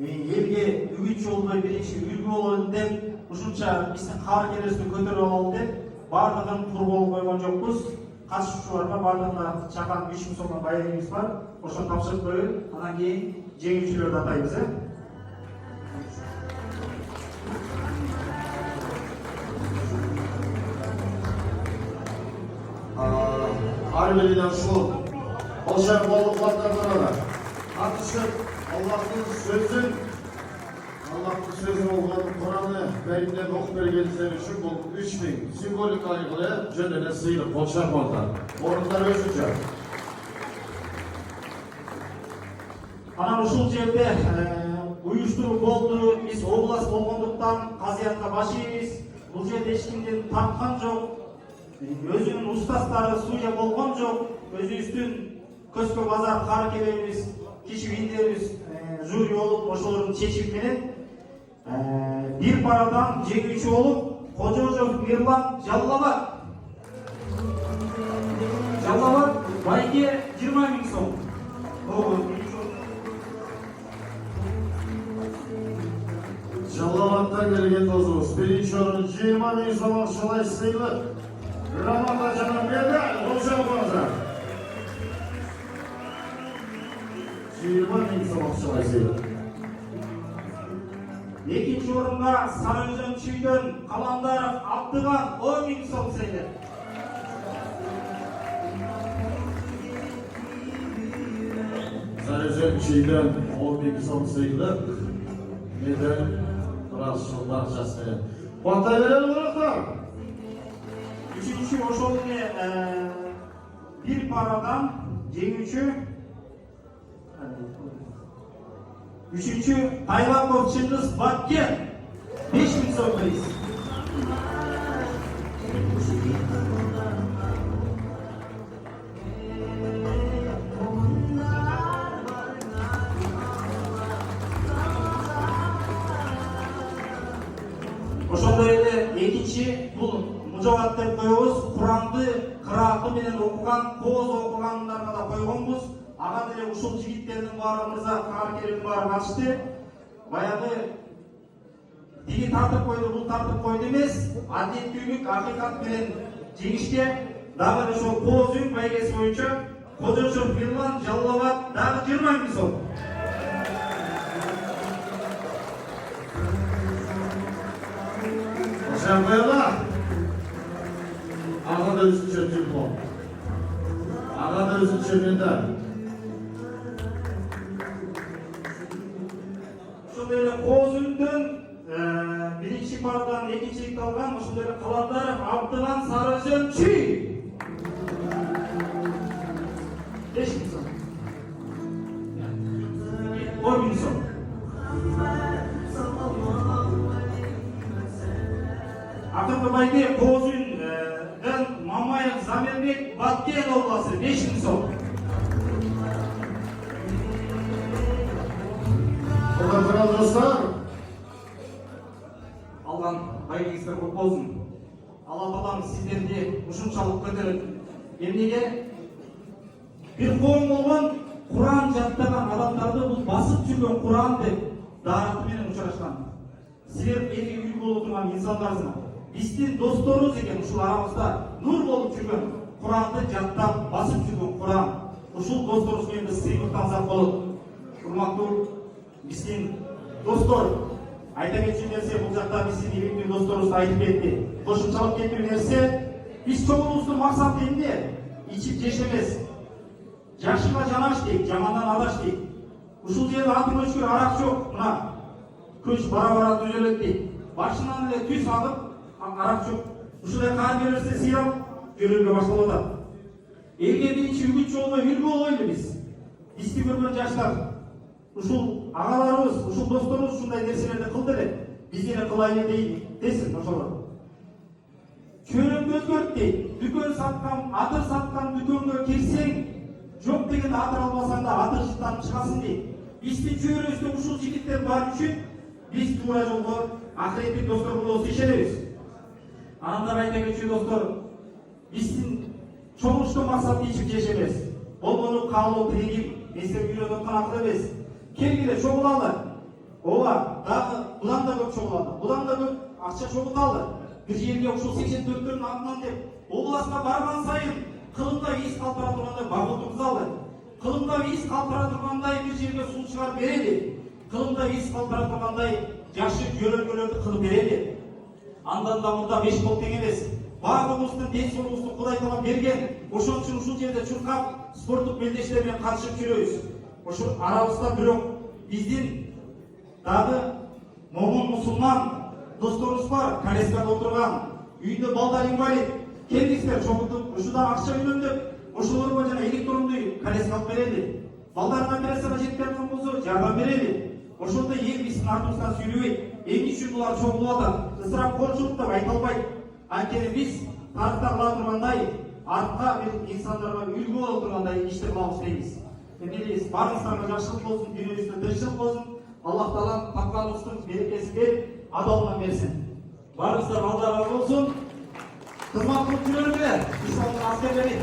элге үгүт жолдой биринчи үлгү бололу деп ушунча биздин кааргерлерибизди көтөрүп алалы деп баардыгын тургулуу койгон жокпуз. Катышуучуларга баардыгына чакан 3000 сомдон байегибиз бар. Ошону тапшырып коелу. Анан кийин жеңүүчүлөрдү атайбыз. Ар биринен ушул Болшак болуклардан катышып Аллахтын сөзүн болгон Кур'аны бәринен окуп бергендер үчүн бул 3000 символикалык эле жөн эле сыйлык Болшак болду. Орундар өзүнчө. Анан ушул жерде уюштуруу болду. Биз область болгондуктан казыятка баш ийбиз. Бул жерде эч кимдин тапкан жок. Өзүнүн устастары судья болгон жок. Өзүбүздүн Көскө базар кааркелерибиз, киши биндерибиз жюри болуп, ошолордун чечими менен бир парадан жеңүүчү болуп, Кожожов Мирлан Жаллабат байке 20 000 сом. Жаллабаттан келген досубуз биринчи орун 20 000 сом акчалай сыйлык. Рамазан жана медаль Болшак болду. 20 000 сом акчалай сыйлык. Экинчи орунга Сарыөзөн Чүйдөн Каландаров Абдыган 10 000 сом сыйлык. Сарыөзөн Чүйдөн 10 000 сом сыйлык. Медаль Расул барчасы. Куантай берели болоктор. Üçüncü ошол эле бир парадан жеңүүчү. Üçüncü Тайлаков Чыңгыз Баккен 5 000 сом беребиз. Ошондой эле экинчи бул мужабат деп коебуз. Куранды кырааты менен окуган, кооз окугандарга да койгонбуз. Ага деле ушул жигиттердин баары мырза кааркелердин баары катышты. Баягы тиги тартып койду, бул тартып койду эмес. Адилеттүүлүк, акыйкат менен жеңишке дагы ошол кооз үн байгеси боюнча Кожожов Мирлан Жаллабат дагы 20 000 сом. Şampiyonlar. Ağada özünçe diplom. Ağada özünçe medal. Ошондой эле кооз үндөн биринчи парадан экинчиликти алган ошондой эле Каландаров Абдыган Сарыөзөн Чүй 5 000 сом. 10 000 сом. Акыркы байке кооз үндөн Мамаев Замирбек Баткен обласы 5 000 сом. Odan dostlar. Алган байгеңиздер көп болсун. Алла Таалам сиздерди ушунчалык көтөрөт. Эмнеге? Бир коом болгон Куран жаттаган адамдарды бул басып жүргөн Куран деп дааты менен учурашкан. Силер элге үлгү болуп турган инсандарсыңар. Биздин досторубуз экен ушул арабызда нур болуп жүргөн Куранды жаттап басып жүргөн Куран. Ушул досторубузга энди сыйлыктансак болот. Урматтуу биздин достор, айта кетчү нерсе бул жакта биздин илимдүү досторубуз айтып кетти. Кошумчалап кетүү нерсе, биз чоңубуздун максаты эмне? Ичип жеш эмес. Жакшыга жанаш дейт, жамандан адаш дейт. Ушул жерде атын өчкөр арак жок. Мына көч бара-бара түзөлөт дейт. Башынан эле түз агып, арак жок. Ушундай кааргерлерди сыйлап жөнөмгө башталып атат. Элге биринчи үгүт жолдо үлгү болойлу биз. Бизди көргөн жаштар ушул агаларыбыз, ушул досторубуз ушундай нерселерди кылды эле. Биз деле кылайлы десин ошолор. Чөйрөмдү өзгөрт дейт. Дүкөн саткан, атыр саткан дүкөнгө кирсең, жок дегенде атыр албасаң да атыр жыттанып чыгасың дейт. Биздин чөйрөбүздө ушул жигиттер бар үчүн биз туура жолго акыреттик достор болобуз ишенебиз. Анда айта кетчү достор, биздин чоңуштуу максаты ичип жеш эмес. Болгону каалоо тирегим, мен силерге үйрөнүп аткан акыл эмес. Келгиле чогулалы. ооба дагы будан да көп чогулады, будан да көп акча чогулталы. Бир жерге ушул 84-төрдүн атынан деп областка барган сайын кылымда из калтыра тургандай баг отургузалы. Кылымда из калтыра тургандай бир жерге суу чыгарып берели. Кылымда из калтыра тургандай жакшы жөнөкөлөрдү кылып берели. Андан да мында 5 бол тең эмес. Баардыгыбыздын ден соолугубузду Кудай таала берген. Ошон үчүн ушул жерде чуркап спорттук белдештер менен катышып жүрөбүз. Ошо арабызда бирок биздин дагы момун мусулман досторубуз бар, колескада отурган, үйдө балдар инвалид. Келиңиздер, чогултуп, ушудан акча үнөмдөп, ошолорго жана электрондуу колеска алып берели. Балдарга операцияга жетпей аткан болсо, жардам берели. Ошондой эл биздин артыбыздан сүйлөбөйт. Эмне үчүн булар чогулуп атат? Ысырап корчулук деп айта албайт. Анткени биз тарыхта кыла тургандай, артка бир инсандарга үлгү боло тургандай ишти кылабыз дейбиз. Эмнелейбиз? Баарыңыздарга жакшылык болсун, дүйнөбүздө тынччылык болсун. Аллах таалам тапканыбыздын берекесин берип, адалынан берсин. Баарыңыздар алда болсун. Кызмат кылып жүрөлүңөр. Исламдын аскерлери.